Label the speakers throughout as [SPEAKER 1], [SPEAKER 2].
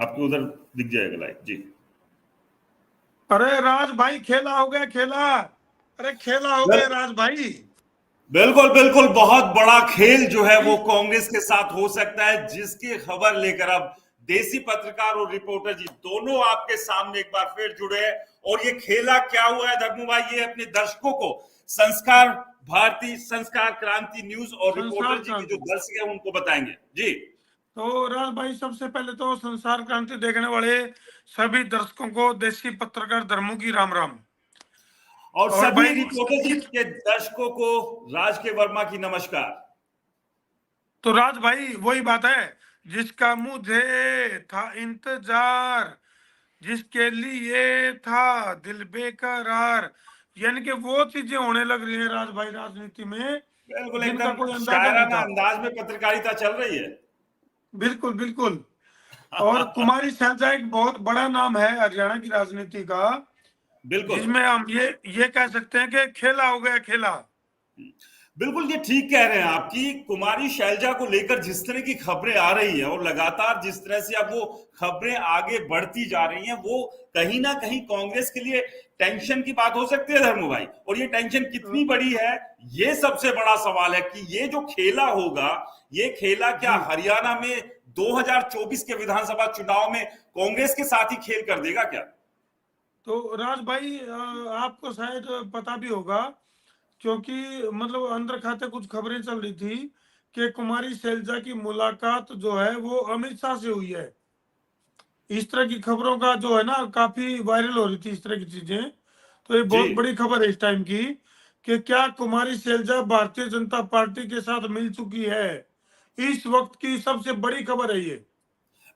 [SPEAKER 1] आपको उधर दिख जाएगा लाइव जी।
[SPEAKER 2] अरे राज भाई खेला हो गया खेला। अरे खेला हो गया राज भाई।
[SPEAKER 1] बिल्कुल बिल्कुल, बहुत बड़ा खेल जो है वो कांग्रेस के साथ हो सकता है, जिसकी खबर लेकर अब देसी पत्रकार और रिपोर्टर जी दोनों आपके सामने एक बार फिर जुड़े हैं। और ये खेला क्या हुआ है धर्मू भाई, ये अपने दर्शकों को संस्कार भारती, संस्कार क्रांति न्यूज और
[SPEAKER 2] संसार
[SPEAKER 1] रिपोर्टर जी के जो
[SPEAKER 2] क्रांति।
[SPEAKER 1] दर्शक है उनको बताएंगे जी।
[SPEAKER 2] तो राज भाई सबसे पहले तो संसार क्रांति देखने वाले सभी दर्शकों को देसी पत्रकार धर्मों की राम राम।
[SPEAKER 1] और
[SPEAKER 2] और
[SPEAKER 1] सभी
[SPEAKER 2] भाई
[SPEAKER 1] रिपोर्टर जी के दर्शकों को राज के वर्मा की नमस्कार।
[SPEAKER 2] तो राज भाई वही बात है जिसका मुझे था इंतजार, जिसके लिए था दिल बेकरार, यानी कि वो चीजें होने लग रही है राज भाई राजनीति में
[SPEAKER 1] बिल्कुल,
[SPEAKER 2] जिनका
[SPEAKER 1] एकदम
[SPEAKER 2] कोई अंदाजा नहीं
[SPEAKER 1] शायराना
[SPEAKER 2] था।
[SPEAKER 1] अंदाज में पत्रकारिता चल रही है।
[SPEAKER 2] बिल्कुल बिल्कुल। और कुमारी शैलजा एक बहुत बड़ा नाम है हरियाणा की राजनीति का,
[SPEAKER 1] बिल्कुल
[SPEAKER 2] जिसमें हम ये कह सकते हैं कि खेला हो गया खेला।
[SPEAKER 1] बिल्कुल, ये ठीक कह रहे हैं आप कि कुमारी शैलजा को लेकर जिस तरह की खबरें आ रही है और लगातार जिस तरह से अब वो खबरें आगे बढ़ती जा रही हैं, वो कहीं ना कहीं कांग्रेस के लिए टेंशन की बात हो सकती है धर्मू भाई। और ये टेंशन कितनी बड़ी है, ये सबसे बड़ा सवाल है कि ये जो खेला होगा, ये खेला क्या
[SPEAKER 2] जी
[SPEAKER 1] हरियाणा में 2024 के विधानसभा चुनाव में कांग्रेस के साथ ही खेल कर देगा क्या?
[SPEAKER 2] तो राज भाई आपको शायद पता भी होगा, क्योंकि मतलब अंदर खाते कुछ खबरें चल रही थी कि कुमारी शैलजा की मुलाकात जो है वो अमित शाह से हुई है। इस तरह की खबरों का जो है ना काफी वायरल हो रही थी इस तरह की चीजें। तो ये
[SPEAKER 1] जी
[SPEAKER 2] बहुत बड़ी खबर है इस टाइम की कि क्या कुमारी शैलजा भारतीय जनता पार्टी के साथ मिल चुकी है। इस वक्त की सबसे बड़ी खबर है ये।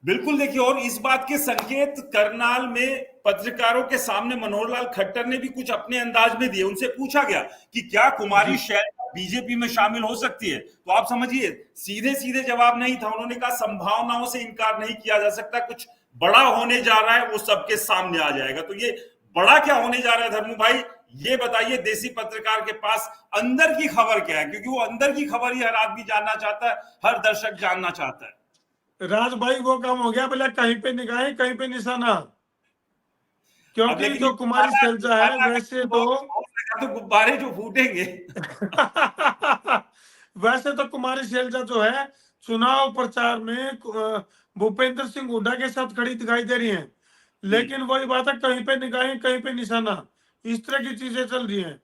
[SPEAKER 1] बिल्कुल, देखिए, और इस बात के संकेत करनाल में पत्रकारों के सामने मनोहर लाल खट्टर ने भी कुछ अपने अंदाज में दिए। उनसे पूछा गया कि क्या कुमारी
[SPEAKER 2] जी
[SPEAKER 1] शैलजा बीजेपी में शामिल हो सकती है, तो आप समझिए सीधे सीधे जवाब नहीं था। उन्होंने कहा संभावनाओं से इनकार नहीं किया जा सकता, कुछ बड़ा होने जा रहा है, वो सबके सामने आ जाएगा। तो ये बड़ा क्या होने जा रहा है धर्मू भाई, ये बताइए देसी पत्रकार के पास अंदर की खबर क्या है, क्योंकि वो अंदर की खबर ही हर आदमी जानना चाहता है, हर दर्शक जानना चाहता है।
[SPEAKER 2] राज भाई वो काम हो गया, बोले कहीं पे निगाहें कहीं पे निशाना।
[SPEAKER 1] अब
[SPEAKER 2] क्योंकि
[SPEAKER 1] लेकिन
[SPEAKER 2] जो कुमारी शैलजा है वैसे तो
[SPEAKER 1] तो गुब्बारे जो फूटेंगे।
[SPEAKER 2] वैसे तो कुमारी शैलजा जो है चुनाव प्रचार में भूपेंद्र सिंह हुड्डा के साथ खड़ी दिखाई दे रही हैं। लेकिन वही बात है, कहीं पे निगाहें कहीं पे निशाना, इस तरह की चीजें चल रही हैं।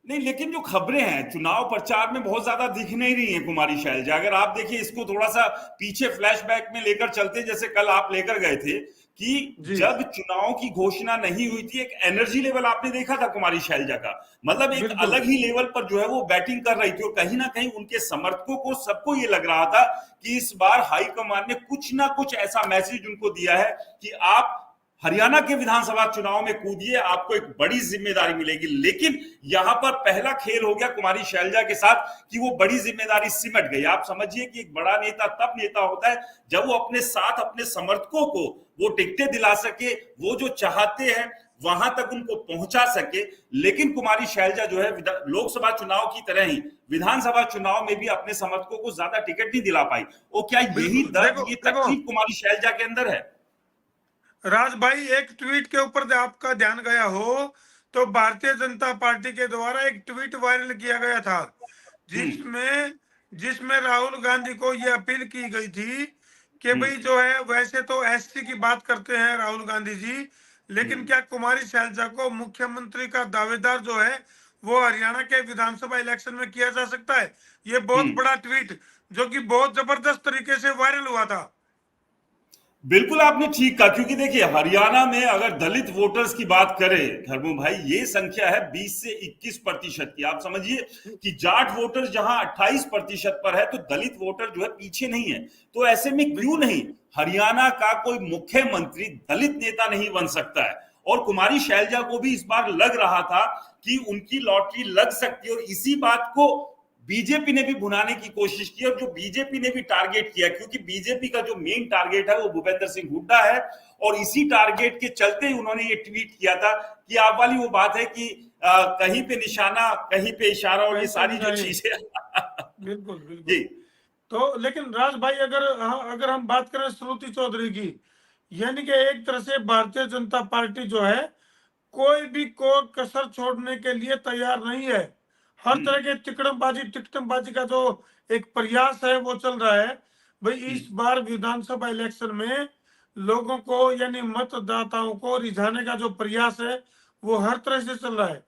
[SPEAKER 1] नहीं, लेकिन जो खबरें हैं चुनाव प्रचार में बहुत ज्यादा दिख नहीं रही है कुमारी शैलजा। अगर आप देखिए इसको थोड़ा सा पीछे फ्लैशबैक में लेकर चलते, जैसे कल आप लेकर गए थे कि
[SPEAKER 2] जी
[SPEAKER 1] जब चुनाव की घोषणा नहीं हुई थी, एक एनर्जी लेवल आपने देखा था कुमारी शैलजा का, मतलब एक
[SPEAKER 2] बिल्कुल
[SPEAKER 1] अलग ही लेवल पर जो है वो बैटिंग कर रही थी। और कहीं ना कहीं उनके समर्थकों को सबको ये लग रहा था कि इस बार हाईकमान ने कुछ ना कुछ ऐसा मैसेज उनको दिया है कि आप हरियाणा के विधानसभा चुनाव में कूदिए, आपको एक बड़ी जिम्मेदारी मिलेगी। लेकिन यहां पर पहला खेल हो गया कुमारी शैलजा के साथ कि वो बड़ी जिम्मेदारी सिमट गई। आप समझिए कि एक बड़ा नेता तब नेता होता है जब वो अपने साथ अपने समर्थकों को वो टिकटें दिला सके, वो जो चाहते हैं वहां तक उनको पहुंचा सके। लेकिन कुमारी शैलजा जो है लोकसभा चुनाव की तरह ही विधानसभा चुनाव में भी अपने समर्थकों को ज्यादा टिकट नहीं दिला पाई। और क्या यही
[SPEAKER 2] बिल्कुल।
[SPEAKER 1] दर्द,
[SPEAKER 2] देखो
[SPEAKER 1] ये
[SPEAKER 2] देखो
[SPEAKER 1] तकलीफ कुमारी शैलजा के अंदर है?
[SPEAKER 2] राज भाई, एक ट्वीट के ऊपर आपका ध्यान गया हो तो भारतीय जनता पार्टी के द्वारा एक ट्वीट वायरल किया गया था,
[SPEAKER 1] हम्म
[SPEAKER 2] जिसमें जिसमें राहुल गांधी को यह अपील की गई थी कि
[SPEAKER 1] हम्म
[SPEAKER 2] भाई जो है वैसे तो एससी की बात करते हैं राहुल गांधी जी, लेकिन
[SPEAKER 1] हम्म
[SPEAKER 2] क्या कुमारी शैलजा को मुख्यमंत्री का दावेदार जो है वो हरियाणा के विधानसभा इलेक्शन में किया जा सकता है। ये बहुत
[SPEAKER 1] हम्म
[SPEAKER 2] बड़ा ट्वीट जो कि बहुत जबरदस्त तरीके से वायरल हुआ था।
[SPEAKER 1] बिल्कुल आपने ठीक कहा, क्योंकि देखिए हरियाणा में अगर दलित वोटर्स की बात करें धर्मू भाई, ये संख्या है 20 से 21% की। आप समझिए कि जाट वोटर्स जहां 28% पर है, तो दलित वोटर जो है पीछे नहीं है। तो ऐसे में क्यों
[SPEAKER 2] बिल्कुल
[SPEAKER 1] नहीं हरियाणा का कोई मुख्यमंत्री दलित नेता नहीं बन सकता है? और कुमारी शैलजा को भी इस बार लग रहा था कि उनकी लॉटरी लग सकती है, और इसी बात को बीजेपी ने भी भुनाने की कोशिश की। और जो बीजेपी ने भी टारगेट किया, क्योंकि बीजेपी का जो मेन टारगेट है वो भूपेंद्र सिंह हुड्डा है, और इसी टारगेट के चलते ही उन्होंने ये ट्वीट किया था कि आप वाली वो बात है कि कहीं पे निशाना कहीं पे इशारा, और ये
[SPEAKER 2] कहीं पे
[SPEAKER 1] सारी जो
[SPEAKER 2] निगाहें।
[SPEAKER 1] चीजें।
[SPEAKER 2] बिल्कुल बिल्कुल।
[SPEAKER 1] जी
[SPEAKER 2] तो लेकिन राज भाई अगर हम बात करें श्रुति चौधरी की, यानी कि एक तरह से भारतीय जनता पार्टी जो है कोई भी को कसर छोड़ने के लिए तैयार नहीं है। हर तरह के टिकटमबाजी का जो एक प्रयास है वो चल रहा है। भाई इस बार विधानसभा इलेक्शन में लोगों को यानी मतदाताओं को रिझाने का जो प्रयास है वो हर तरह से चल रहा है।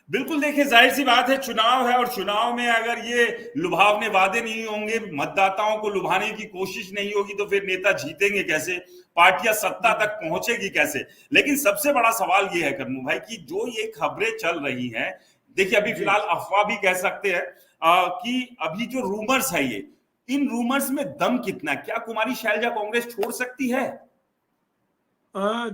[SPEAKER 1] बिल्कुल, देखिए जाहिर सी बात है, चुनाव है और चुनाव में अगर ये लुभावने वादे नहीं होंगे, मतदाताओं को लुभाने की कोशिश नहीं होगी, तो फिर नेता जीतेंगे कैसे, पार्टियां सत्ता तक पहुंचेगी कैसे। लेकिन सबसे बड़ा सवाल ये है करनू भाई कि जो ये खबरें चल रही हैं, देखिए अभी
[SPEAKER 2] जी
[SPEAKER 1] फिलहाल अफवाह भी कह सकते हैं कि अभी जो रूमर्स है ये, इन रूमर्स में दम कितना, क्या कुमारी शैलजा कांग्रेस छोड़ सकती है?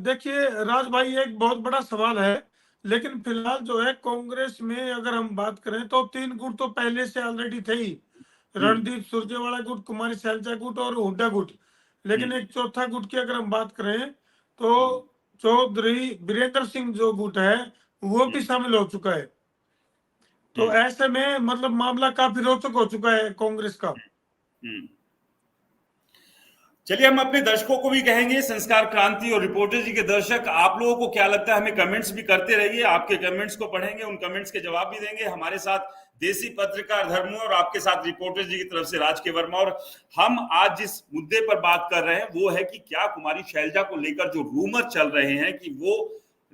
[SPEAKER 2] देखिए राज भाई एक बहुत बड़ा सवाल है, लेकिन फिलहाल जो है कांग्रेस में अगर हम बात करें तो 3 गुट तो पहले से ऑलरेडी थे ही।
[SPEAKER 1] हम्म।
[SPEAKER 2] रणदीप सुरजेवाला गुट, कुमारी सैलजा गुट और हुड्डा गुट। लेकिन
[SPEAKER 1] हम्म।
[SPEAKER 2] एक चौथा गुट की अगर हम बात करें तो चौधरी बीरेंद्र सिंह जो गुट है वो भी
[SPEAKER 1] हम्म।
[SPEAKER 2] शामिल हो चुका है। तो
[SPEAKER 1] हम्म।
[SPEAKER 2] ऐसे में मतलब मामला काफी रोचक हो चुका है कांग्रेस का।
[SPEAKER 1] हम्म। चलिए, हम अपने दर्शकों को भी कहेंगे, संस्कार क्रांति और रिपोर्टर जी के दर्शक, आप लोगों को क्या लगता है, हमें कमेंट्स भी करते रहिए, आपके कमेंट्स को पढ़ेंगे, उन कमेंट्स के जवाब भी देंगे। हमारे साथ देसी पत्रकार धर्मू और आपके साथ रिपोर्टर जी की तरफ से राज के वर्मा। और हम आज जिस मुद्दे पर बात कर रहे हैं वो है कि क्या कुमारी शैलजा को लेकर जो रूमर चल रहे हैं कि वो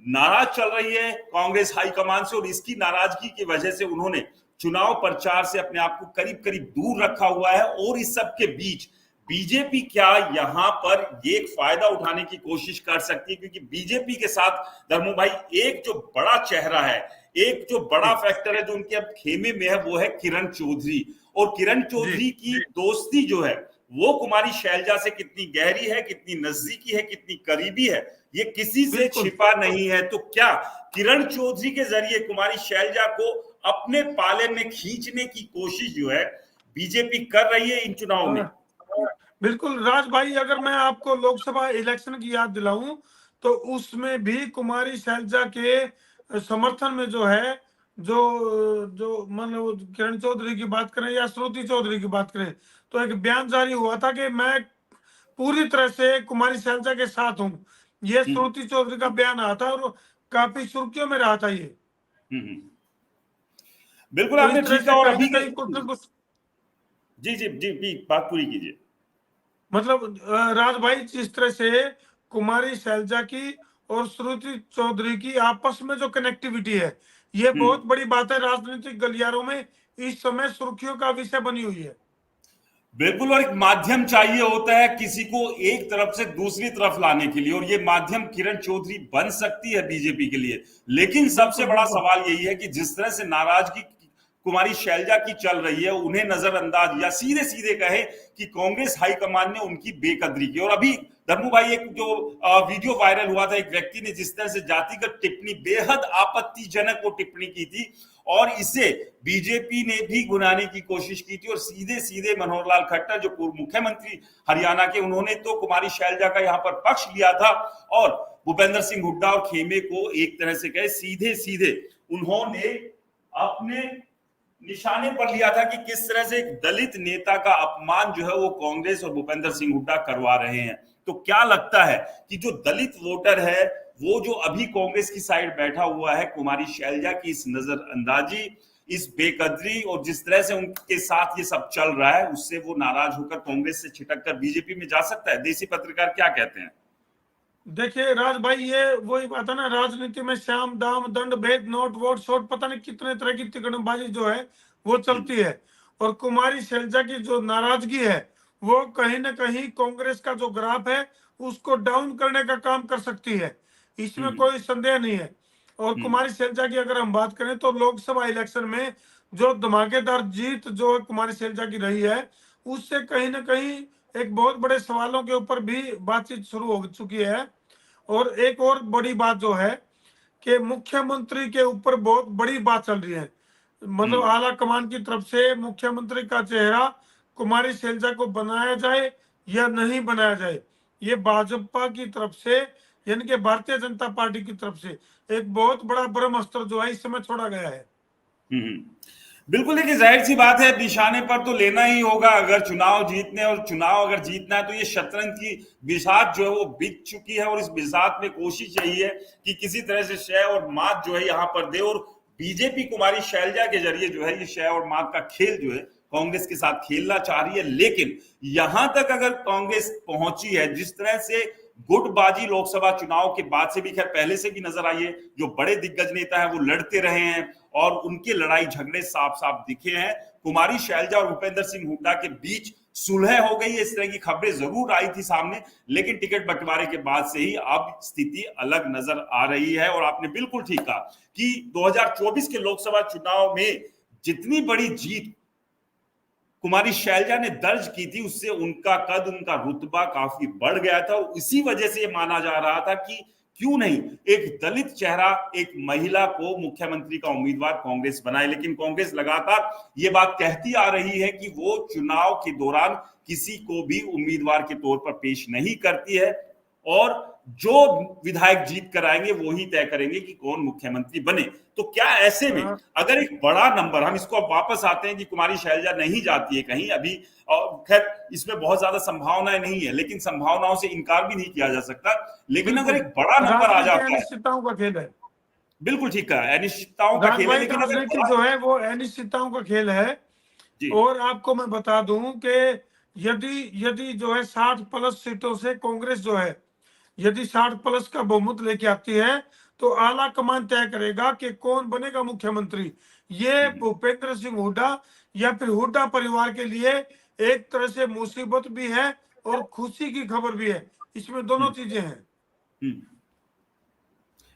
[SPEAKER 1] नाराज चल रही है कांग्रेस हाईकमान से, और इसकी नाराजगी की वजह से उन्होंने चुनाव प्रचार से अपने आप को करीब करीब दूर रखा हुआ है। और इस सब के बीच बीजेपी क्या यहां पर ये एक फायदा उठाने की कोशिश कर सकती है, क्योंकि बीजेपी के साथ धर्मो भाई एक जो बड़ा चेहरा है, एक जो बड़ा
[SPEAKER 2] जी
[SPEAKER 1] फैक्टर है जो उनके अब खेमे में है, वो है किरण चौधरी। और किरण
[SPEAKER 2] जी
[SPEAKER 1] चौधरी की दोस्ती जो है वो कुमारी शैलजा से कितनी गहरी है, कितनी नजदीकी है, कितनी करीबी है, ये किसी से
[SPEAKER 2] बिल्कुल
[SPEAKER 1] छिपा नहीं है। तो क्या किरण चौधरी के जरिए कुमारी शैलजा को अपने पाले में खींचने की कोशिश जो है बीजेपी कर रही है इन चुनावों में?
[SPEAKER 2] बिल्कुल राज भाई, अगर मैं आपको लोकसभा इलेक्शन की याद दिलाऊं तो उसमें भी कुमारी शैलजा के समर्थन में जो है जो जो मतलब किरण चौधरी की बात करें या श्रुति चौधरी की बात करें तो एक बयान जारी हुआ था कि मैं पूरी तरह से कुमारी शैलजा के साथ हूं। ये
[SPEAKER 1] हम्म।
[SPEAKER 2] श्रुति चौधरी का बयान आया था और काफी सुर्खियों में रहा था ये।
[SPEAKER 1] हम्म। बिल्कुल,
[SPEAKER 2] तो
[SPEAKER 1] आपने
[SPEAKER 2] इस तरह
[SPEAKER 1] ठीक
[SPEAKER 2] से
[SPEAKER 1] कहा। और
[SPEAKER 2] कहीं
[SPEAKER 1] अभी
[SPEAKER 2] ना कहीं कुछ ना कुछ
[SPEAKER 1] जी जी जी जी, बात पूरी कीजिए।
[SPEAKER 2] मतलब राज भाई जिस तरह से कुमारी शैलजा की और श्रुति चौधरी की आपस में जो कनेक्टिविटी है ये
[SPEAKER 1] हम्म।
[SPEAKER 2] बहुत बड़ी बात है, राजनीतिक गलियारों में इस समय सुर्खियों का विषय बनी हुई है।
[SPEAKER 1] बिल्कुल, और एक माध्यम चाहिए होता है किसी को एक तरफ से दूसरी तरफ लाने के लिए, और ये माध्यम किरण चौधरी बन सकती है बीजेपी के लिए। लेकिन सबसे
[SPEAKER 2] बिल्कुल
[SPEAKER 1] बड़ा
[SPEAKER 2] बिल्कुल
[SPEAKER 1] सवाल यही है कि जिस तरह से नाराजगी कुमारी शैलजा की चल रही है, उन्हें नजरअंदाज या सीधे सीधे कहे कि कांग्रेस हाईकमान ने उनकी बेकदरी की। और अभी धर्मू भाई एक जो वीडियो वायरल हुआ था, एक व्यक्ति ने जिस तरह से जातिगत टिप्पणी, बेहद आपत्तिजनक वो टिप्पणी की थी, और इसे बीजेपी ने भी गुनाने की कोशिश की थी। और सीधे सीधे मनोहर लाल खट्टर जो पूर्व मुख्यमंत्री हरियाणा के, उन्होंने तो कुमारी शैलजा का यहां पर पक्ष लिया था, और भूपेंद्र सिंह हुड्डा और खेमे को एक तरह से कहे सीधे सीधे उन्होंने अपने निशाने पर लिया था कि किस तरह से एक दलित नेता का अपमान जो है वो कांग्रेस और भूपेंद्र सिंह हुड्डा करवा रहे हैं। तो क्या लगता है कि जो दलित वोटर है वो जो अभी कांग्रेस की साइड बैठा हुआ है, कुमारी शैलजा की इस नजरअंदाजी, इस बेकदरी और जिस तरह से उनके साथ ये सब चल रहा है, उससे वो नाराज होकर कांग्रेस से छिटक कर बीजेपी में जा सकता है? देसी पत्रकार क्या कहते हैं?
[SPEAKER 2] देखिए राज भाई ये वही बात है ना, राजनीति में श्याम दाम दंड भेद नोट वोट शोट पता नहीं कितने तरह की तिकड़मबाजी जो है वो चलती है। और कुमारी शैलजा की जो नाराजगी है वो कहीं ना कहीं कांग्रेस का जो ग्राफ है उसको डाउन करने का काम कर सकती है, इसमें
[SPEAKER 1] हम्म।
[SPEAKER 2] कोई संदेह नहीं है। और
[SPEAKER 1] हम्म।
[SPEAKER 2] कुमारी शैलजा की अगर हम बात करें तो लोकसभा इलेक्शन में जो धमाकेदार जीत जो कुमारी शैलजा की रही है उससे कहीं ना कहीं एक बहुत बड़े सवालों के ऊपर भी बातचीत शुरू हो चुकी है। और एक और बड़ी बात जो है कि मुख्यमंत्री के ऊपर बहुत बड़ी बात चल रही है, मतलब
[SPEAKER 1] हम्म।
[SPEAKER 2] आला कमान की तरफ से मुख्यमंत्री का चेहरा कुमारी शैलजा को बनाया जाए या नहीं बनाया जाए, ये भाजपा की तरफ से यानी कि भारतीय जनता पार्टी की तरफ से एक बहुत बड़ा ब्रह्मास्त्र जो है इस समय छोड़ा गया है।
[SPEAKER 1] हम्म। बिल्कुल, देखिए जाहिर सी बात है, निशाने पर तो लेना ही होगा अगर चुनाव जीतने, और चुनाव अगर जीतना है तो ये शतरंज की बिसात जो है वो बीत चुकी है, और इस बिसात में कोशिश यही है कि किसी तरह से शय और मात जो है यहाँ पर दे, और बीजेपी कुमारी शैलजा के जरिए जो है ये शय और मात का खेल जो है कांग्रेस के साथ खेलना चाह रही है। लेकिन यहां तक अगर कांग्रेस पहुंची है, जिस तरह से गुटबाजी लोकसभा चुनाव के बाद से भी, खैर पहले से भी नजर आई है, जो बड़े दिग्गज नेता है वो लड़ते रहे हैं और उनके लड़ाई झगड़े साफ साफ दिखे हैं। कुमारी शैलजा और भूपेंद्र सिंह हुड्डा के बीच सुलह हो गई है, इस तरह की खबरें जरूर आई थी सामने, लेकिन टिकट बंटवारे के बाद से ही अब स्थिति अलग नजर आ रही है। और आपने बिल्कुल ठीक कहा कि 2024 के लोकसभा चुनाव में जितनी बड़ी जीत कुमारी शैलजा ने दर्ज की थी, उससे उनका कद, उनका रुतबा काफी बढ़ गया था, और इसी वजह से माना जा रहा था कि क्यों नहीं एक दलित चेहरा, एक महिला को मुख्यमंत्री का उम्मीदवार कांग्रेस बनाए। लेकिन कांग्रेस लगातार ये बात कहती आ रही है कि वो चुनाव के दौरान किसी को भी उम्मीदवार के तौर पर पेश नहीं करती है, और जो विधायक जीत कर आएंगे वो ही तय करेंगे कि कौन मुख्यमंत्री बने। तो क्या ऐसे में अगर एक बड़ा नंबर, हम इसको अब वापस आते हैं कि कुमारी शैलजा नहीं जाती है कहीं अभी, और खैर इसमें बहुत ज्यादा संभावनाएं नहीं है, लेकिन संभावनाओं से इनकार भी नहीं किया जा सकता। लेकिन अगर एक बड़ा नंबर आ जाता है,
[SPEAKER 2] अनिश्चितताओं का खेल है।
[SPEAKER 1] बिल्कुल ठीक है, अनिश्चितताओं का खेल है, लेकिन
[SPEAKER 2] राजनीति जो है वो अनिश्चितताओं का खेल है। और आपको मैं बता दूं कि यदि यदि जो है 60+ सीटों से कांग्रेस जो है, यदि 60+ का बहुमत लेके आती है तो आला कमान तय करेगा कि कौन बनेगा मुख्यमंत्री। ये भूपेंद्र सिंह हुड्डा या फिर हुड्डा परिवार के लिए एक तरह से मुसीबत भी है और खुशी की खबर भी है, इसमें दोनों चीजें हैं।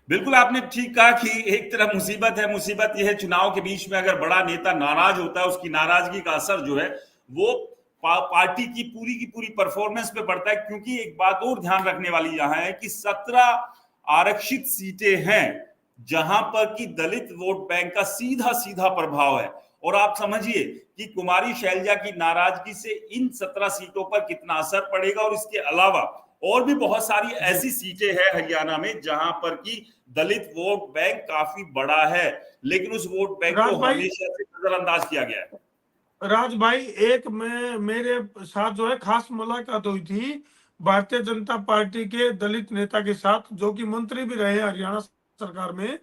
[SPEAKER 1] बिल्कुल आपने ठीक कहा कि एक तरफ मुसीबत है, मुसीबत यह है चुनाव के बीच में अगर बड़ा नेता नाराज होता है, उसकी नाराजगी का असर जो है वो पार्टी की पूरी परफॉर्मेंस पे पड़ता है। क्योंकि एक बात और ध्यान रखने वाली यहां है कि 17 आरक्षित सीटें हैं जहां पर कि दलित वोट बैंक का सीधा सीधा प्रभाव है, और आप समझिए कि कुमारी शैलजा की नाराजगी से इन 17 सीटों पर कितना असर पड़ेगा। और इसके अलावा और भी बहुत सारी ऐसी सीटें हैं हरियाणा में जहां पर कि दलित वोट बैंक काफी बड़ा है, लेकिन उस वोट बैंक को हमेशा से नजरअंदाज किया गया है।
[SPEAKER 2] राज भाई, एक मेरे साथ जो है खास मुलाकात हुई थी भारतीय जनता पार्टी के दलित नेता के साथ, जो कि मंत्री भी रहे हरियाणा सरकार में,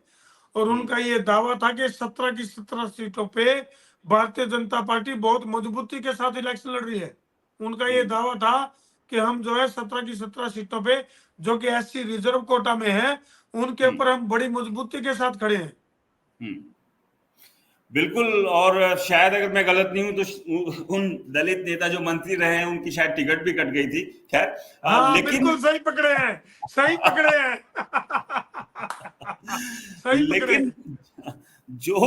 [SPEAKER 2] और उनका ये दावा था कि 17 की 17 सीटों पे भारतीय जनता पार्टी बहुत मजबूती के साथ इलेक्शन लड़ रही है। उनका ये दावा था कि हम जो है 17 की 17 सीटों पे, जो कि एससी रिजर्व कोटा में है, उनके ऊपर हम बड़ी मजबूती के साथ खड़े हैं।
[SPEAKER 1] बिल्कुल, और शायद अगर मैं गलत नहीं हूं तो उन दलित नेता जो मंत्री रहे हैं उनकी शायद टिकट भी कट गई थी। खैर,
[SPEAKER 2] लेकिन बिल्कुल सही पकड़े हैं, सही पकड़े हैं।
[SPEAKER 1] सही पकड़े। लेकिन जो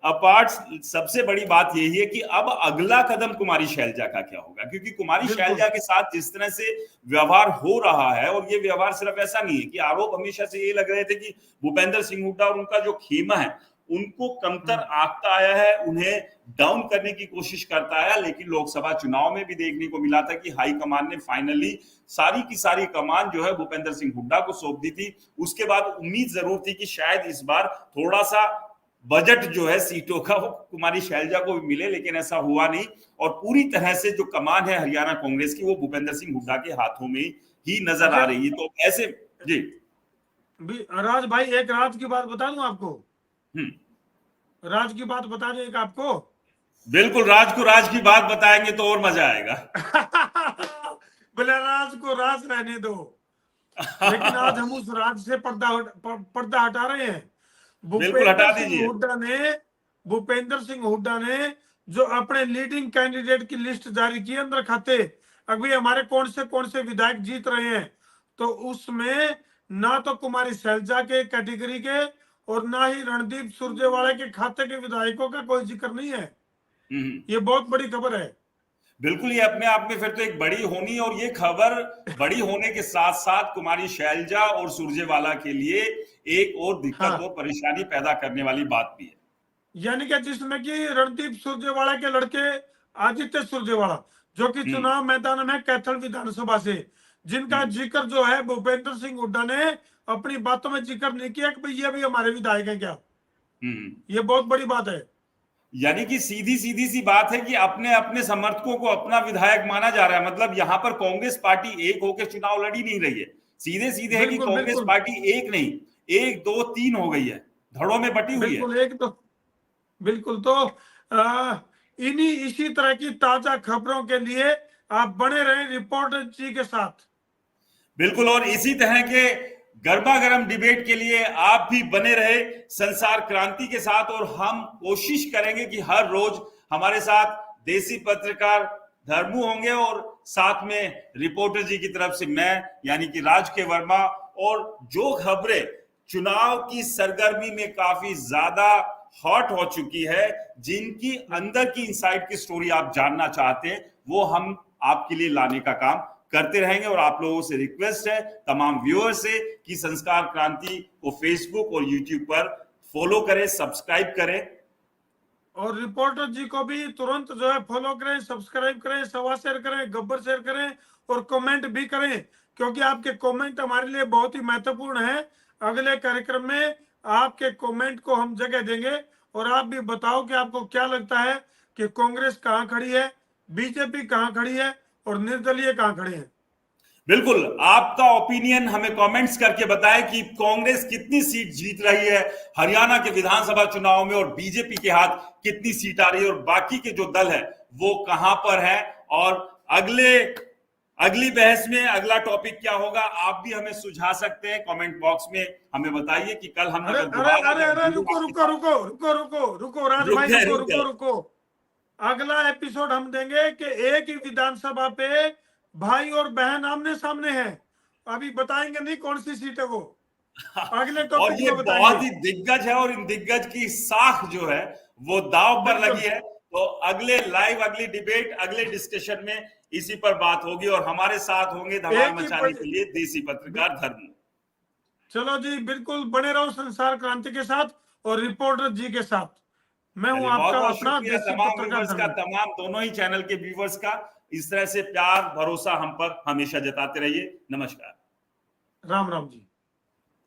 [SPEAKER 1] अपार्ट सबसे बड़ी बात यही है कि अब अगला कदम कुमारी शैलजा का क्या होगा, क्योंकि कुमारी शैलजा के साथ जिस तरह से व्यवहार हो रहा है, और ये व्यवहार सिर्फ ऐसा नहीं है कि आरोप हमेशा से ये लग रहे थे कि भूपेंद्र सिंह हुड्डा और उनका जो खेमा है उनको कमतर आंकता आया है, उन्हें डाउन करने की कोशिश करता है। लेकिन लोकसभा चुनाव में भी देखने को मिला था कि हाईकमान ने फाइनली सारी की सारी कमान जो है भूपेंद्र सिंह हुड्डा को सौंप दी थी। उसके बाद उम्मीद जरूर थी कि शायद इस बार थोड़ा सा बजट जो है सीटों का वो कुमारी शैलजा को भी मिले, लेकिन ऐसा हुआ नहीं, और पूरी तरह से जो कमान है हरियाणा कांग्रेस की वो भूपेंद्र सिंह हुड्डा के हाथों में ही नजर आ रही है। तो ऐसे जी
[SPEAKER 2] राज भाई, एक राज की बात बता दूं आपको। राज की बात बता दें एक आपको।
[SPEAKER 1] बिल्कुल, राज को राज की बात बताएंगे तो और मजा आएगा।
[SPEAKER 2] बोले राज को राज रहने दो। लेकिन आज हम उस राज से पर्दा हटा रहे हैं। भूपेंद्र सिंह हुड्डा ने जो अपने लीडिंग कैंडिडेट की लिस्ट जारी की अंदर खाते, अभी हमारे कौन से विधायक जीत रहे हैं, तो उसमें ना तो कुमारी शैलजा के कैटेगरी के और ना ही रणदीप सुरजेवाला के खाते के विधायकों का कोई जिक्र नहीं है। ये बहुत बड़ी खबर है।
[SPEAKER 1] बिल्कुल, ये अपने आप में फिर तो एक बड़ी होनी, और ये खबर बड़ी होने के साथ साथ कुमारी शैलजा और सुरजेवाला के लिए एक और दिक्कत और परेशानी पैदा करने वाली बात भी है।
[SPEAKER 2] यानी कि जिसमें कि रणदीप सुरजेवाला के लड़के आदित्य सुरजेवाला, जो कि चुनाव मैदान में कैथल विधानसभा से, जिनका जिक्र जो है भूपेंद्र सिंह हुड्डा ने अपनी बातों में जिक्र नहीं किया कि भाई ये भी हमारे विधायक हैं क्या। ये बहुत बड़ी बात है।
[SPEAKER 1] यानी कि सीधी सीधी सी बात है कि अपने अपने समर्थकों को अपना विधायक माना जा रहा है। मतलब यहां पर कांग्रेस पार्टी एक होकर चुनाव लड़ी नहीं रही है, सीधे सीधे है कि
[SPEAKER 2] बिल्कुल
[SPEAKER 1] कांग्रेस
[SPEAKER 2] बिल्कुल
[SPEAKER 1] पार्टी एक नहीं, एक दो तीन हो गई है, धड़ों में बटी हुई है।
[SPEAKER 2] बिल्कुल एक तो बिल्कुल तो इन्हीं इसी तरह की ताजा खबरों के लिए आप बने रहें रिपोर्टर जी के साथ।
[SPEAKER 1] बिल्कुल, और इसी तरह के गर्मा गर्म डिबेट के लिए आप भी बने रहे संसार क्रांति के साथ, और हम कोशिश करेंगे कि हर रोज हमारे साथ देसी पत्रकार धर्मू होंगे और साथ में रिपोर्टर जी की तरफ से मैं यानी कि राज के वर्मा। और जो खबरें चुनाव की सरगर्मी में काफी ज्यादा हॉट हो चुकी है, जिनकी अंदर की इनसाइड की स्टोरी आप जानना चाहते हैं, वो हम आपके लिए लाने का काम करते रहेंगे। और आप लोगों से रिक्वेस्ट है, तमाम व्यूअर्स से, कि संस्कार क्रांति को फेसबुक और यूट्यूब पर फॉलो करें, सब्सक्राइब करें,
[SPEAKER 2] और रिपोर्टर जी को भी तुरंत जो है फॉलो करें, सब्सक्राइब करें, सवा शेयर करें, गब्बर शेयर करें और कमेंट भी करें, क्योंकि आपके कमेंट हमारे लिए बहुत ही महत्वपूर्ण है। अगले कार्यक्रम में आपके कमेंट को हम जगह देंगे और आप भी बताओ कि आपको क्या लगता है कि कांग्रेस कहां खड़ी है, बीजेपी कहां खड़ी है और निर्दलीय कहां खड़े हैं।
[SPEAKER 1] बिल्कुल आपका ओपिनियन हमें कमेंट्स करके बताएं कि कांग्रेस कितनी सीट जीत रही है हरियाणा के विधानसभा चुनाव में, और बीजेपी के हाथ कितनी सीट आ रही है, और बाकी के जो दल है वो कहां पर है, और अगली बहस में अगला टॉपिक क्या होगा, आप भी हमें सुझा सकते हैं कमेंट बॉक्स में। हमें बताइए कि कल हम
[SPEAKER 2] अरे
[SPEAKER 1] अगर
[SPEAKER 2] अरे
[SPEAKER 1] दोबारा
[SPEAKER 2] अरे अरे रुको रुको रुको रुको रुको रुको राज
[SPEAKER 1] रुक
[SPEAKER 2] भाई,
[SPEAKER 1] गए
[SPEAKER 2] रुको
[SPEAKER 1] रुक
[SPEAKER 2] रुको
[SPEAKER 1] गए
[SPEAKER 2] रुको अगला एपिसोड हम देंगे कि एक ही विधानसभा पे भाई और बहन आमने सामने हैं। अभी बताएंगे नहीं कौन सी सीट है वो, अगले
[SPEAKER 1] और
[SPEAKER 2] टॉपिक
[SPEAKER 1] ये
[SPEAKER 2] में बताएंगे।
[SPEAKER 1] बहुत ही दिग्गज है, और इन दिग्गज की साख जो है वो दांव पर
[SPEAKER 2] बिल्कुल
[SPEAKER 1] लगी है। तो अगले लाइव, अगली डिबेट, अगले डिस्कशन में इसी पर बात होगी, और हमारे साथ होंगे धमाल
[SPEAKER 2] एक ही
[SPEAKER 1] मचाने के लिए देसी पत्रकार धर्म।
[SPEAKER 2] चलो जी, बिल्कुल बने रहो संसार क्रांति के साथ और रिपोर्टर जी के साथ। मैं हूं
[SPEAKER 1] चलिए, बहुत
[SPEAKER 2] आपका
[SPEAKER 1] बहुत
[SPEAKER 2] अपना
[SPEAKER 1] शुक्रिया
[SPEAKER 2] देसी
[SPEAKER 1] तमाम
[SPEAKER 2] पत्रकार
[SPEAKER 1] व्यूवर्स का,
[SPEAKER 2] धर्म।
[SPEAKER 1] तमाम दोनों ही चैनल के व्यूवर्स का। इस तरह से प्यार भरोसा हम पर हमेशा जताते रहिए। नमस्कार।
[SPEAKER 2] राम राम जी।